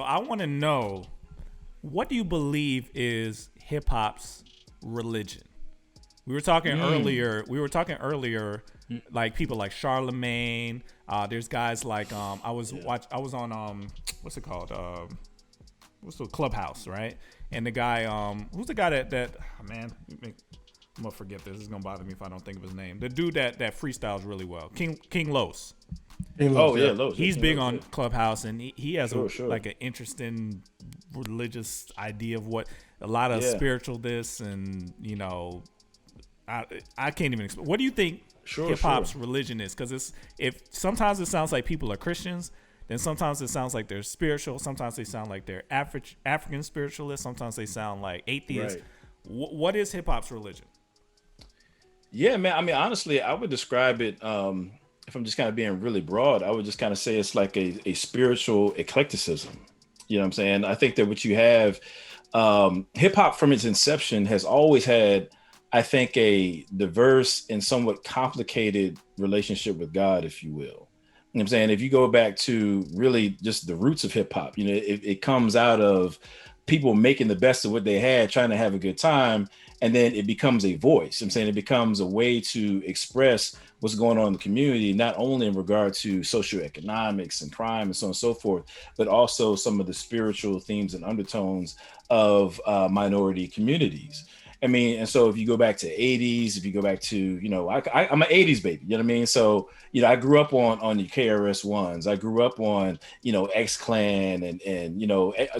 I want to know, what do you believe is hip hop's religion? We were talking earlier. Like people like Charlemagne. There's guys like I was on what's it called? What's the Clubhouse, right? And the guy who's the guy that oh, man, I'm gonna forget this. It's gonna bother me if I don't think of his name. The dude that freestyles really well, King Los. Oh yeah, Lowe's. He's King big Lowe's, on yeah. Clubhouse, and he has Sure. like an interesting religious idea of what a lot of spiritual this, and I can't even explain. What do you think hip hop's religion is? Because if sometimes it sounds like people are Christians, then sometimes it sounds like they're spiritual. Sometimes they sound like they're African spiritualists. Sometimes they sound like atheists. Right. What is hip hop's religion? Yeah, man. I mean, honestly, I would describe it. If I'm just kind of being really broad, I would just kind of say it's like a spiritual eclecticism. You know what I'm saying? I think that what you have, hip hop from its inception has always had, I think, a diverse and somewhat complicated relationship with God, if you will. You know what I'm saying? If you go back to really just the roots of hip hop, it comes out of people making the best of what they had, trying to have a good time. And then it becomes a voice. I'm saying it becomes a way to express what's going on in the community, not only in regard to socioeconomics and crime and so on and so forth, but also some of the spiritual themes and undertones of minority communities. I mean, and so if you go back to 80s, if you go back to, I'm an 80s baby, you know what I mean? So, I grew up on the KRS-Ones. I grew up on, X-Clan and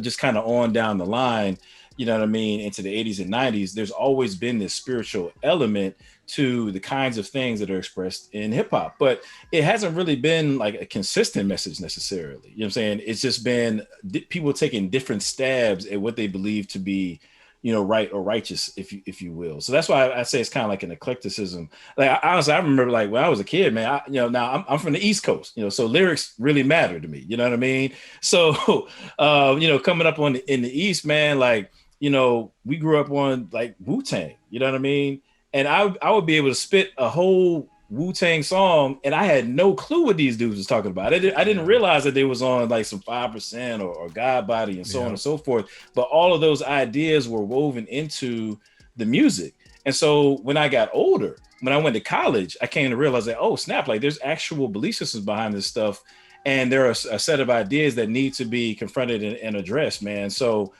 just kind of on down the line, you know what I mean, into the 80s and 90s. There's always been this spiritual element to the kinds of things that are expressed in hip hop, but it hasn't really been like a consistent message necessarily. You know what I'm saying? It's just been people taking different stabs at what they believe to be, right or righteous, if you will. So that's why I say it's kind of like an eclecticism. Like honestly, I remember like when I was a kid, man. Now I'm from the East Coast, so lyrics really matter to me. You know what I mean? So, coming up in the East, man, like we grew up on like Wu-Tang. You know what I mean? And I would be able to spit a whole Wu-Tang song, and I had no clue what these dudes was talking about. I didn't realize that they was on like some 5% or God Body and so on and so forth. But all of those ideas were woven into the music. And so when I got older, when I went to college, I came to realize that, oh snap, like there's actual belief systems behind this stuff. And there are a set of ideas that need to be confronted and addressed, man. So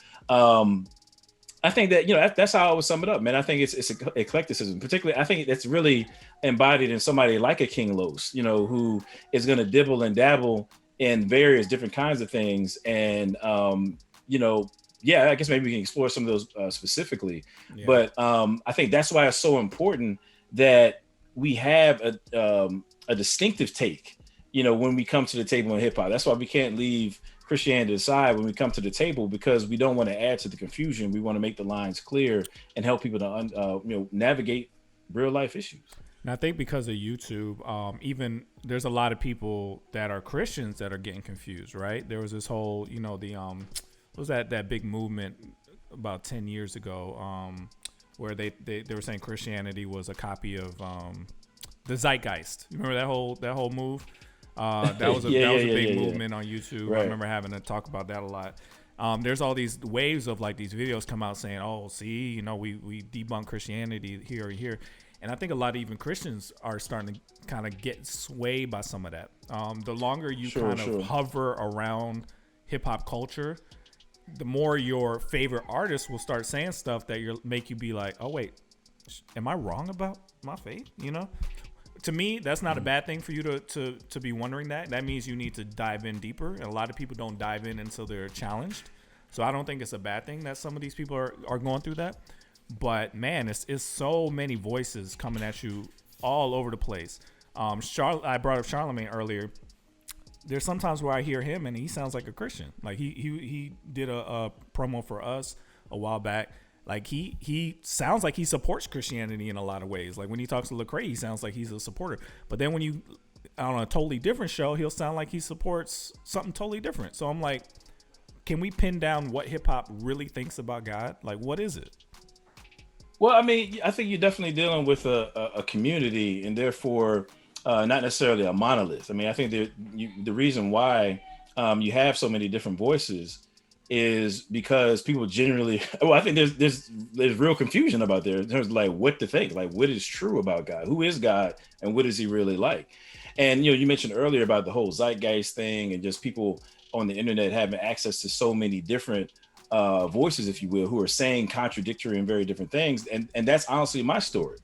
I think that, that's how I would sum it up, man. I think it's eclecticism. Particularly, I think that's really embodied in somebody like a King Los, who is going to dibble and dabble in various different kinds of things. And, I guess maybe we can explore some of those specifically. Yeah. But I think that's why it's so important that we have a distinctive take, when we come to the table in hip hop. That's why we can't leave Christianity aside when we come to the table, because we don't want to add to the confusion. We want to make the lines clear and help people to navigate real life issues. And I think because of YouTube, even there's a lot of people that are Christians that are getting confused, right? There was this whole, what was that big movement about 10 years ago, where they were saying Christianity was a copy of the Zeitgeist. You remember that whole move? That was a big movement on YouTube. Right. I remember having to talk about that a lot. There's all these waves of like these videos come out saying, oh, see, we debunk Christianity here or here. And I think a lot of even Christians are starting to kind of get swayed by some of that. The longer you of hover around hip hop culture, the more your favorite artists will start saying stuff that make you be like, oh, wait, am I wrong about my faith? To me, that's not a bad thing for you to be wondering that. That means you need to dive in deeper. And a lot of people don't dive in until they're challenged. So I don't think it's a bad thing that some of these people are going through that. But man, it's so many voices coming at you all over the place. I brought up Charlemagne earlier. There's sometimes where I hear him and he sounds like a Christian. Like he did a promo for us a while back. Like he sounds like he supports Christianity in a lot of ways. Like when he talks to Lecrae, he sounds like he's a supporter. But then when you on a totally different show, he'll sound like he supports something totally different. So I'm like, can we pin down what hip hop really thinks about God? Like, what is it? Well, I mean, I think you're definitely dealing with a community, and therefore not necessarily a monolith. I mean, I think the reason why you have so many different voices is because people generally, well, I think there's real confusion about there in terms of like what to think, like what is true about God, who is God, and what is he really like. And you mentioned earlier about the whole zeitgeist thing and just people on the internet having access to so many different voices, if you will, who are saying contradictory and very different things. And that's honestly my story.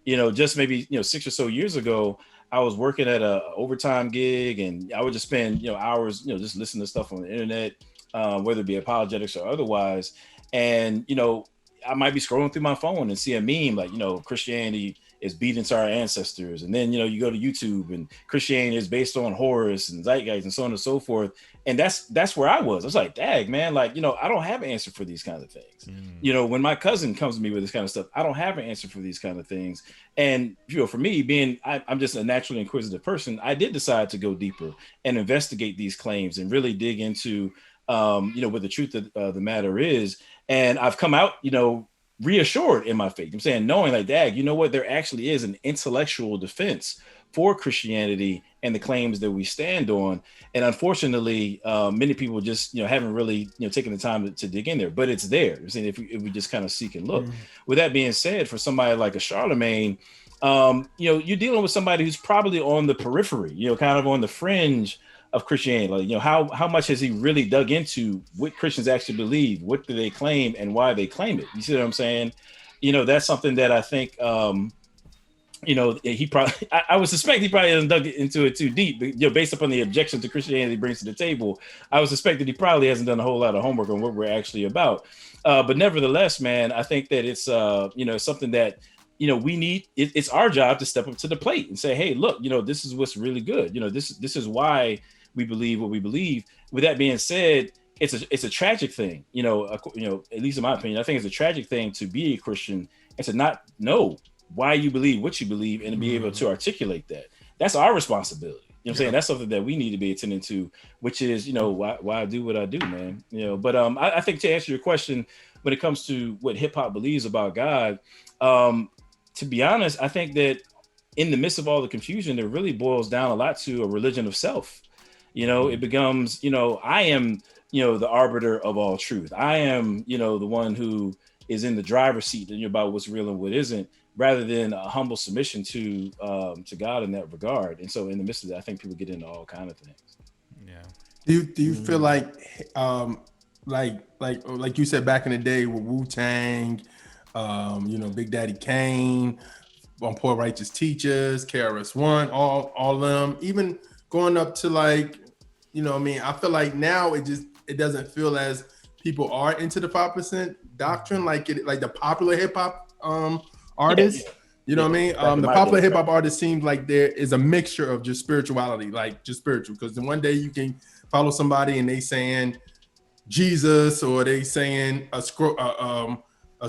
Just maybe 6 or so years ago, I was working at a overtime gig, and I would just spend hours just listening to stuff on the internet, whether it be apologetics or otherwise. And I might be scrolling through my phone and see a meme like Christianity is beaten to our ancestors, and then you go to YouTube and Christianity is based on Horus and zeitgeist and so on and so forth. And that's where I was like, dag, man, like I don't have an answer for these kinds of things. When my cousin comes to me with this kind of stuff, I don't have an answer for these kind of things. And for me, being I'm just a naturally inquisitive person, I did decide to go deeper and investigate these claims and really dig into what the truth of the matter is. And I've come out reassured in my faith. I'm saying, knowing like, dag, you know what, there actually is an intellectual defense for Christianity and the claims that we stand on. And unfortunately, many people just haven't really taken the time to dig in there, but it's there. I'm saying if we just kind of seek and look. With that being said, for somebody like a Charlemagne, you're dealing with somebody who's probably on the periphery, kind of on the fringe of Christianity. Like, how much has he really dug into what Christians actually believe, what do they claim, and why they claim it? You see what I'm saying? That's something that I think he probably, I would suspect he probably hasn't dug into it too deep, but, based upon the objections to Christianity brings to the table, I would suspect that he probably hasn't done a whole lot of homework on what we're actually about. But nevertheless, man, I think that it's, something that, we need, it's our job to step up to the plate and say, hey, look, this is what's really good. This is why we believe what we believe. With that being said, it's a tragic thing, at least in my opinion. I think it's a tragic thing to be a Christian and to not know why you believe what you believe and to be able to articulate that. That's our responsibility. I'm saying? That's something that we need to be attending to, which is, why I do what I do, man. But I think to answer your question, when it comes to what hip hop believes about God, to be honest, I think that in the midst of all the confusion, it really boils down a lot to a religion of self. It becomes, I am, the arbiter of all truth. I am, the one who is in the driver's seat about what's real and what isn't, rather than a humble submission to God in that regard. And so in the midst of that, I think people get into all kinds of things. Yeah. Do you feel like you said back in the day with Wu-Tang, Big Daddy Kane, on Poor Righteous Teachers, KRS-One, all of them, even going up to like, I feel like now it doesn't feel as people are into the 5% doctrine, like the popular hip hop artists. What I mean? The popular hip hop artist seems like there is a mixture of just spirituality, like just spiritual. Because then one day you can follow somebody and they saying Jesus, or they saying a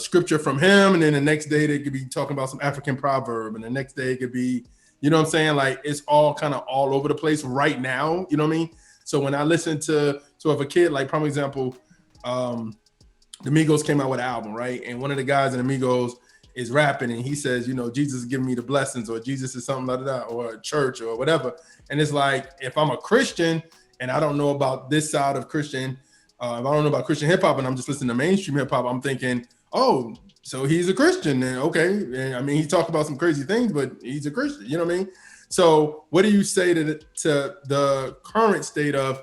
scripture from him, and then the next day they could be talking about some African proverb, and the next day it could be, what I'm saying? Like it's all kind of all over the place right now. You know what I mean? So when I listen to if a kid, like prime example, the Migos came out with an album, right? And one of the guys in the Migos is rapping and he says, Jesus is giving me the blessings, or Jesus is something like that, or a church or whatever. And it's like, if I'm a Christian and I don't know about this side of Christian, if I don't know about Christian hip hop and I'm just listening to mainstream hip hop, I'm thinking, oh, so he's a Christian then, okay. And I mean, he talked about some crazy things, but he's a Christian, you know what I mean? So what do you say to the current state of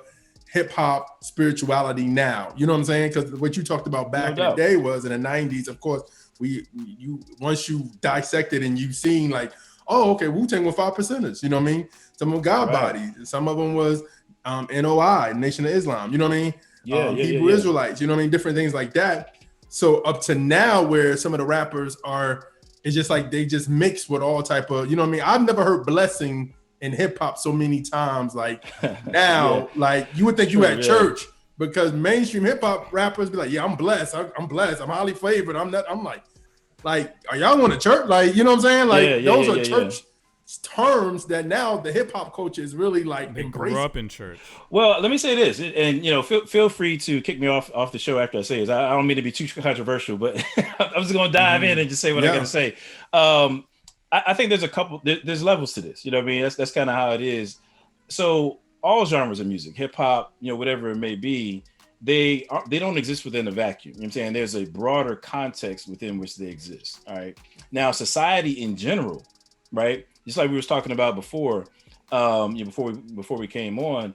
hip hop spirituality now? You know what I'm saying? Because what you talked about back in the day was in the 90s, of course, you once you dissected and you've seen like, oh, okay, Wu-Tang were 5%ers, you know what I mean? Some of them God bodies, some of them was NOI, Nation of Islam, you know what I mean? Hebrew Israelites, you know what I mean? Different things like that. So up to now, where some of the rappers are, it's just like they just mix with all type of, you know what I mean? I've never heard blessing in hip hop so many times. Like now, like you would think you at church, because mainstream hip hop rappers be like, yeah, I'm blessed. I'm blessed. I'm highly favored. I'm not. I'm like, are y'all going to church? Like, you know what I'm saying? Like those are church terms that now the hip hop culture is really like they embracing. Grew up in church. Well, let me say this, and feel free to kick me off the show after I say this. I don't mean to be too controversial, but I'm just going to dive in and just say what I got to say. I think there's a couple. There's levels to this. You know what I mean? That's kind of how it is. So all genres of music, hip hop, whatever it may be, they don't exist within a vacuum. You know what I'm saying? There's a broader context within which they exist. All right. Now, society in general, right? Just like we was talking about before, before we came on,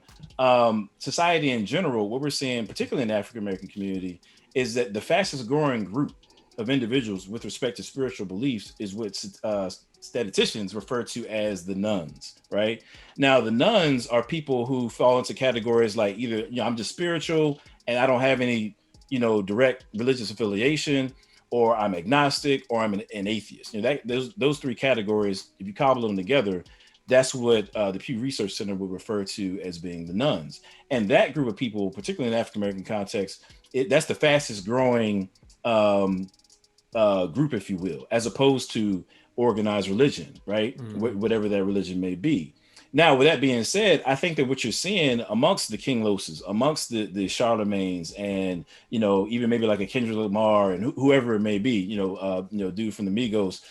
society in general, what we're seeing, particularly in the African American community, is that the fastest growing group of individuals with respect to spiritual beliefs is what statisticians refer to as the nuns, right? Now, the nuns are people who fall into categories like either, I'm just spiritual and I don't have any, direct religious affiliation, or I'm agnostic, or I'm an atheist. Those three categories, if you cobble them together, that's what the Pew Research Center would refer to as being the nuns. And that group of people, particularly in the African American context, that's the fastest growing group, if you will, as opposed to organized religion, right? Whatever that religion may be. Now, with that being said, I think that what you're seeing amongst the King Loses, amongst the Charlemagnes, and even maybe like a Kendrick Lamar and whoever it may be, dude from the Migos,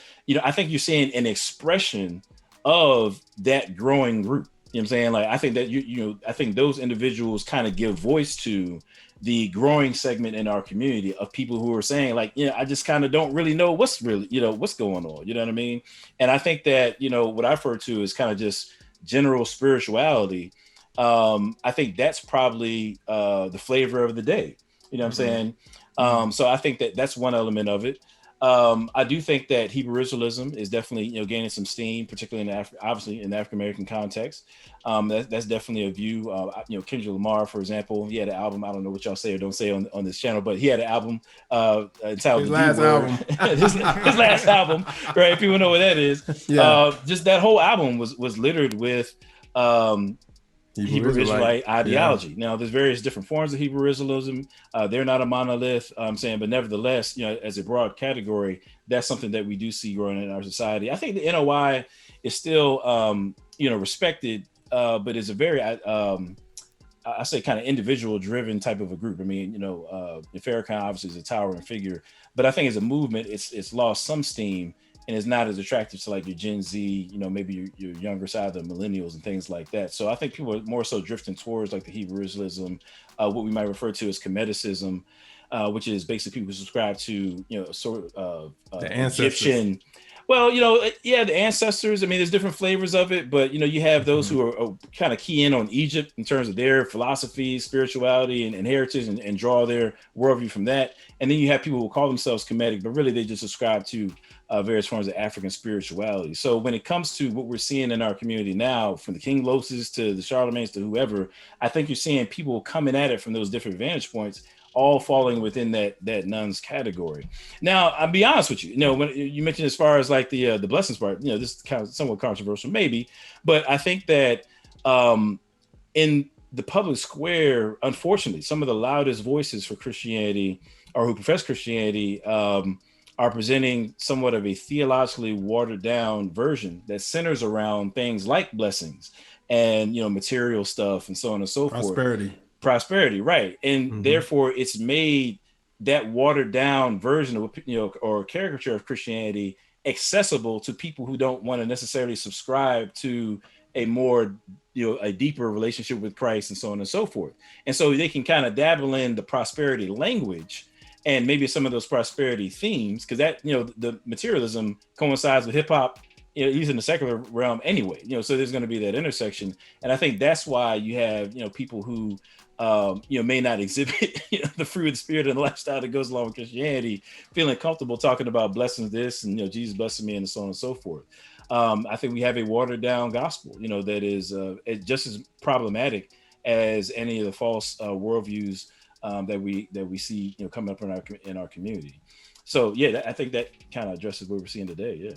I think you're seeing an expression of that growing group. You know what I'm saying? Like, I think that I think those individuals kind of give voice to the growing segment in our community of people who are saying, like, I just kind of don't really know what's really, what's going on. You know what I mean? And I think that, what I refer to is kind of just general spirituality. I think that's probably the flavor of the day. You know what I'm saying? So I think that that's one element of it. I do think that Hebrew Israelism is definitely, gaining some steam, particularly obviously in the African American context. That's definitely a view. Kendrick Lamar, for example, he had an album. I don't know what y'all say or don't say on this channel, but he had an album entitled his last album. his last album, right? People know what that is. Yeah. Just that whole album was littered with Hebrew Israelite ideology. Yeah. Now, there's various different forms of Hebrew Israelism. They're not a monolith, I'm saying, but nevertheless, as a broad category, that's something that we do see growing in our society. I think the NOI is still, respected, but is a very, I say, kind of individual-driven type of a group. I mean, Farrakhan obviously is a towering figure, but I think as a movement, it's lost some steam. And it's not as attractive to like your Gen Z, maybe your younger side, the millennials and things like that. So I think people are more so drifting towards like the Hebrew Israelism, what we might refer to as Kemetichism, which is basically people who subscribe to, sort of the ancestors. Egyptian. Well, the ancestors. I mean, there's different flavors of it, but you have those who are kind of key in on Egypt in terms of their philosophy, spirituality, and heritage, and draw their worldview from that. And then you have people who call themselves Kemetic, but really they just subscribe to various forms of African spirituality. So when it comes to what we're seeing in our community now, from the King Loses to the Charlemagnes to whoever, I think you're seeing people coming at it from those different vantage points, all falling within that nuns category. Now, I'll be honest with you. When you mentioned as far as like the blessings part, this is kind of somewhat controversial, maybe, but I think that in the public square, unfortunately, some of the loudest voices for Christianity or who profess Christianity are presenting somewhat of a theologically watered down version that centers around things like blessings and material stuff and so on and so forth. Prosperity, right? And therefore, it's made that watered down version of or caricature of Christianity accessible to people who don't want to necessarily subscribe to a more a deeper relationship with Christ and so on and so forth. And so they can kind of dabble in the prosperity language and maybe some of those prosperity themes, because that the materialism coincides with hip hop, at least in the secular realm anyway. So there's going to be that intersection, and I think that's why you have people who may not exhibit the fruit of the spirit and the lifestyle that goes along with Christianity, feeling comfortable talking about blessings this and Jesus blessing me and so on and so forth. I think we have a watered down gospel, that is just as problematic as any of the false worldviews that we see coming up in our community. So I think that kind of addresses what we're seeing today. Yeah.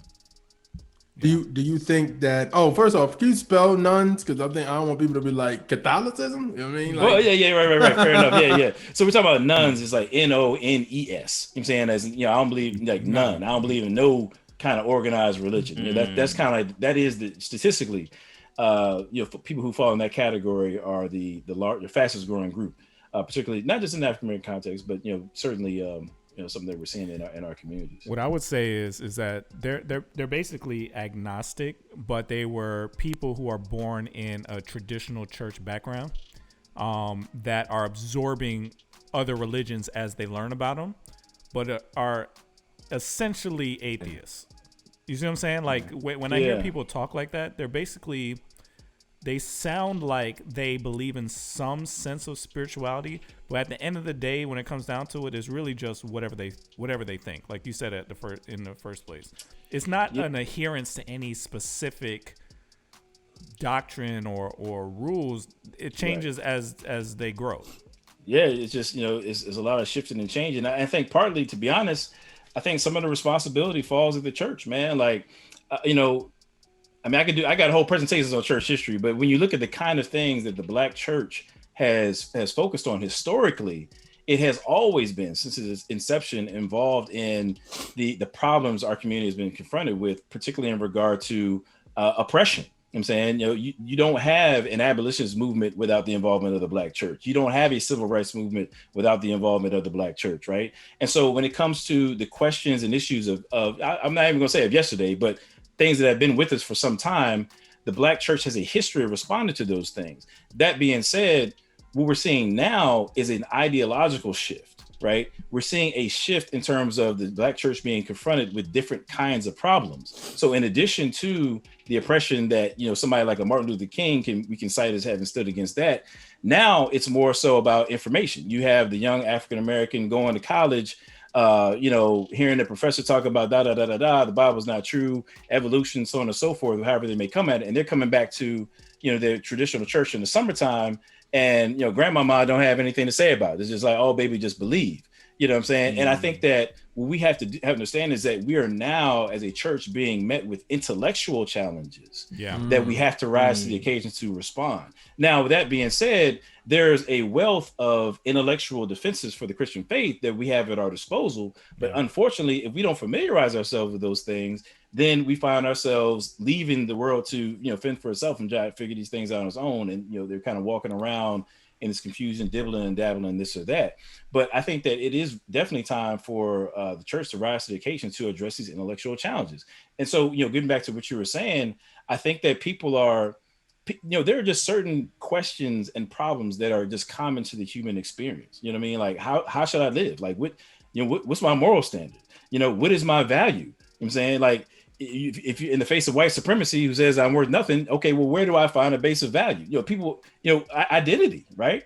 Do you think that? Oh, first off, can you spell nuns? Because I don't want people to be like Catholicism. You know what I mean? Like, right. Fair enough. Yeah. So we're talking about nuns. It's like NONES. You know what I'm saying? As I don't believe like none. I don't believe in no kind of organized religion. That's kind of like, that is the statistically, for people who fall in that category are the fastest growing group, particularly not just in the African American context, but certainly. Something that we're seeing in our communities. What I would say is that they're basically agnostic, but they were people who are born in a traditional church background. that are absorbing other religions as they learn about them, but are essentially atheists. You see what I'm saying? Like when I hear people talk like that, they sound like they believe in some sense of spirituality, but at the end of the day, when it comes down to it, it's really just whatever they think. Like you said in the first place, it's not an adherence to any specific doctrine or rules. It changes as they grow. Yeah, it's just, it's a lot of shifting and changing. I think partly, to be honest, I think some of the responsibility falls at the church, man. Like, I got a whole presentation on church history, but when you look at the kind of things that the Black church has focused on historically, it has always been, since its inception, involved in the problems our community has been confronted with, particularly in regard to oppression. You know what I'm saying, you don't have an abolitionist movement without the involvement of the Black church. You don't have a civil rights movement without the involvement of the Black church, right? And so when it comes to the questions and issues of I'm not even going to say of yesterday, but things that have been with us for some time, the Black church has a history of responding to those things. That being said, what we're seeing now is an ideological shift, right? We're seeing a shift in terms of the Black church being confronted with different kinds of problems. So in addition to the oppression that, somebody like a Martin Luther King we can cite as having stood against that, now it's more so about information. You have the young African-American going to college, hearing the professor talk about the Bible's not true, evolution, so on and so forth, however they may come at it. And they're coming back to, their traditional church in the summertime, and, grandmama don't have anything to say about it. It's just like, oh, baby, just believe. You know what I'm saying? Mm-hmm. And I think that what we have to understand is that we are now, as a church, being met with intellectual challenges that we have to rise to the occasion to respond. Now, with that being said, there's a wealth of intellectual defenses for the Christian faith that we have at our disposal. But unfortunately, if we don't familiarize ourselves with those things, then we find ourselves leaving the world to, fend for itself and try to figure these things out on its own. And, they're kind of walking around in this confusion, dibbling and dabbling, this or that. But I think that it is definitely time for the church to rise to the occasion to address these intellectual challenges. And so, getting back to what you were saying, I think that people are, there are just certain questions and problems that are just common to the human experience. You know what I mean? Like, how should I live? Like, what's my moral standard? What is my value? You know what I'm saying? Like, if you're in the face of white supremacy who says I'm worth nothing, okay, well, where do I find a base of value? People, identity, right?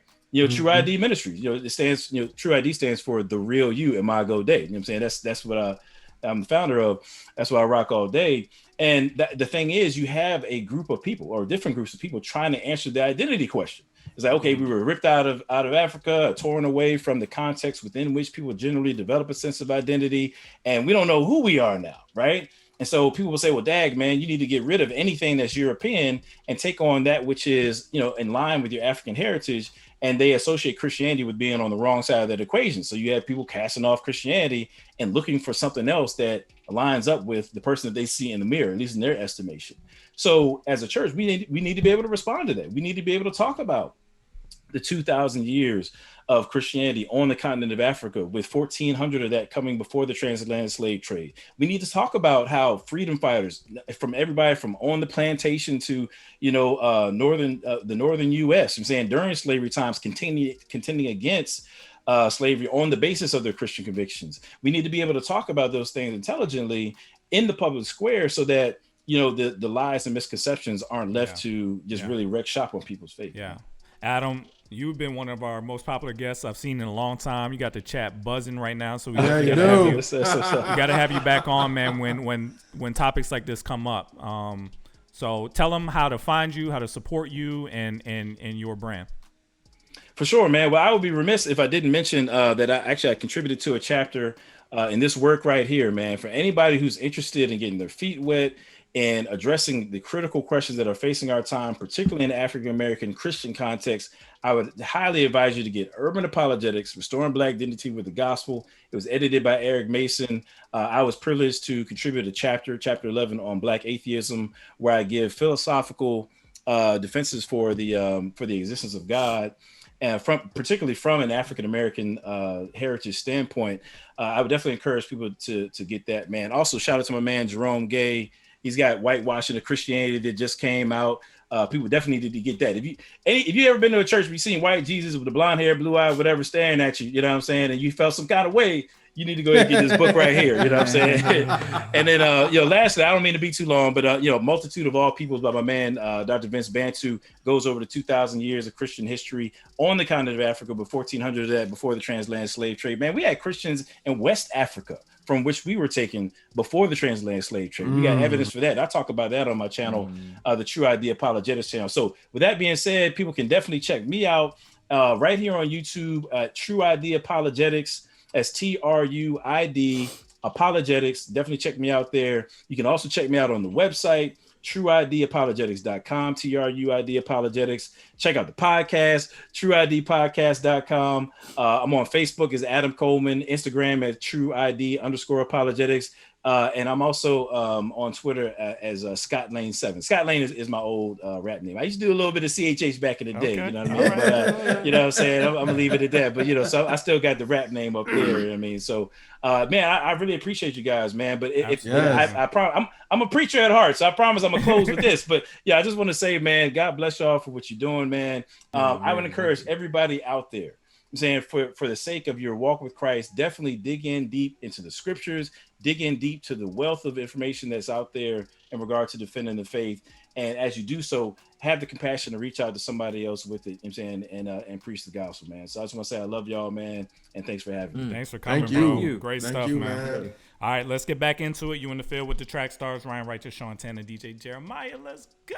True ID Ministries, it stands, True ID stands for the real you, Imago Dei. You know what I'm saying? That's what I'm the founder of. That's what I rock all day. And the thing is, you have a group of people or different groups of people trying to answer the identity question. It's like, okay, we were ripped out of Africa, torn away from the context within which people generally develop a sense of identity, and we don't know who we are now, right? And so people will say, well, dag, man, you need to get rid of anything that's European and take on that which is, in line with your African heritage. And they associate Christianity with being on the wrong side of that equation. So you have people casting off Christianity and looking for something else that aligns up with the person that they see in the mirror, at least in their estimation. So as a church, we need to be able to respond to that. We need to be able to talk about the 2,000 years of Christianity on the continent of Africa, with 1,400 of that coming before the transatlantic slave trade. We need to talk about how freedom fighters from everybody from on the plantation to, the northern U.S., I'm saying during slavery times, contending against slavery on the basis of their Christian convictions. We need to be able to talk about those things intelligently in the public square so that, the lies and misconceptions aren't left to just really wreck shop on people's faith. Yeah. Adam, you've been one of our most popular guests I've seen in a long time. You got the chat buzzing right now, so we gotta have you back on, man, when topics like this come up. So tell them how to find you, how to support you, and your brand. For sure, man. Well, I would be remiss if I didn't mention that I contributed to a chapter in this work right here, man. For anybody who's interested in getting their feet wet and addressing the critical questions that are facing our time, particularly in the African-American Christian context, I would highly advise you to get Urban Apologetics, Restoring Black Dignity with the Gospel. It was edited by Eric Mason. I was privileged to contribute a chapter 11 on Black atheism, where I give philosophical defenses for the existence of God, and particularly from an African-American heritage standpoint. I would definitely encourage people to get that, man. Also, shout out to my man, Jerome Gay. He's got Whitewashing of Christianity that just came out. people definitely need to get that. If you ever been to a church, you seen white Jesus with the blonde hair, blue eye, whatever, staring at you, you know what I'm saying, and you felt some kind of way, you need to go ahead and get this book right here. You know what I'm saying? And then, lastly, I don't mean to be too long, but, Multitude of All Peoples by my man, Dr. Vince Bantu, goes over the 2,000 years of Christian history on the continent of Africa, but 1,400 of that before the transatlantic slave trade. Man, we had Christians in West Africa from which we were taken before the transatlantic slave trade. We got evidence for that. I talk about that on my channel, the True ID Apologetics channel. So with that being said, people can definitely check me out right here on YouTube at True ID Apologetics. That's TRUID Apologetics. Definitely check me out there. You can also check me out on the website, trueidapologetics.com, TRUID Apologetics. Check out the podcast, trueidpodcast.com. I'm on Facebook as Adam Coleman, Instagram at trueid_apologetics. And I'm also on Twitter as Scott Lane 7. Scott Lane is my old rap name. I used to do a little bit of CHH back in the day. You know what I mean? But, you know what I'm saying? I'm gonna leave it at that. But so I still got the rap name up there. You know what I mean? So man, I really appreciate you guys, man. But I'm a preacher at heart, so I promise I'm gonna close with this. But yeah, I just want to say, man, God bless y'all for what you're doing, man. I would encourage everybody out there. I'm saying for the sake of your walk with Christ, definitely dig in deep into the scriptures, dig in deep to the wealth of information that's out there in regard to defending the faith. And as you do so, have the compassion to reach out to somebody else with it, I'm saying, and preach the gospel, man. So I just want to say I love y'all, man, and thanks for having me. Thanks for coming, bro. Great stuff, man. All right, let's get back into it. You in the field with the Trackstarz, Ryan Righteous, Sean Tanner, DJ Jeremiah. Let's go.